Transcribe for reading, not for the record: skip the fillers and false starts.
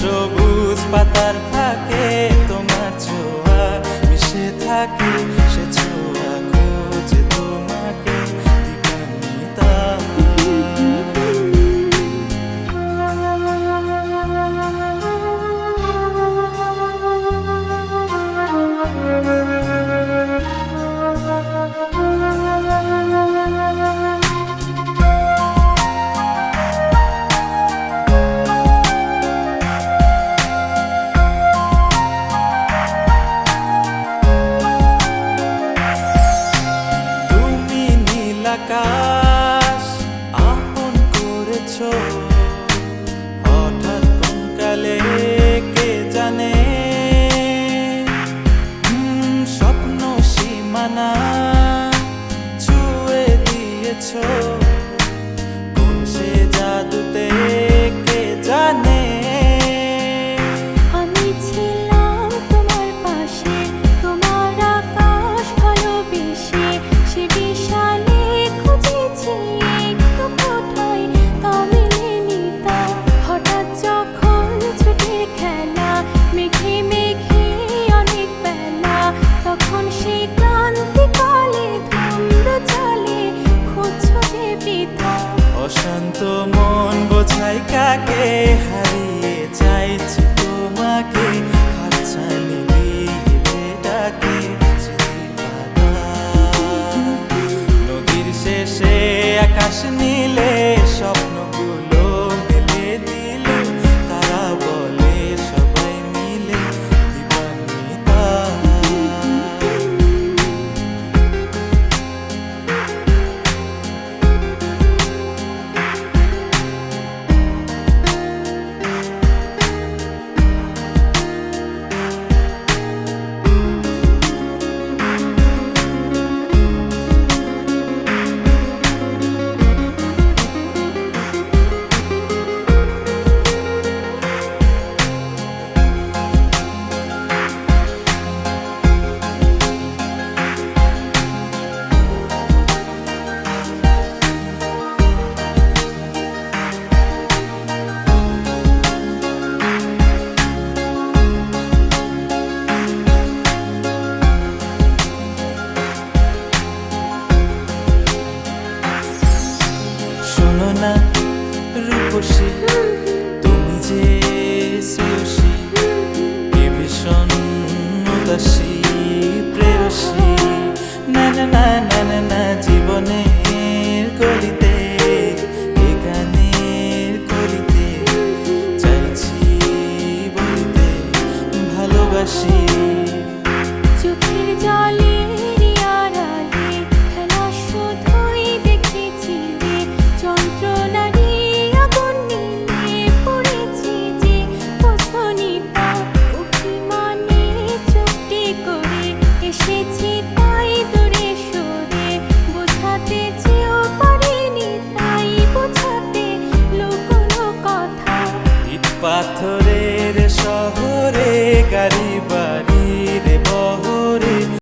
সবুজ পাতার ফাঁকে তোমার ছোঁয়া মিশে থাকে, সে ছোঁয়া খোঁজে তোমাকে দিবানিতা। আকাশ আপন করেছো হঠাৎ কোন কালে কে জানে, স্বপ্ন সীমানা ছুঁয়ে দিয়েছো কোন সে জাদুতে কে জানে। আমি ছিলাম তোমার পাশে, তোমার আকাশ ভালোবেসে, সে বিশাল অশান্ত মন বোঝাই কাকে, হারিয়ে চাইছি তোমাকে, হাতছানি দিয়ে ডাকে নদীর শেষে আকাশ নীলে স্বপ্নগুলো মেলে দিল, তারা বলে সবাই মিলে দিবানিতা। শোনো না রূপসী, তুমি যে শ্রেয়সী, কে ভীষণ উদাসী প্রেয়সী, না না না না না জীবনের গলিতে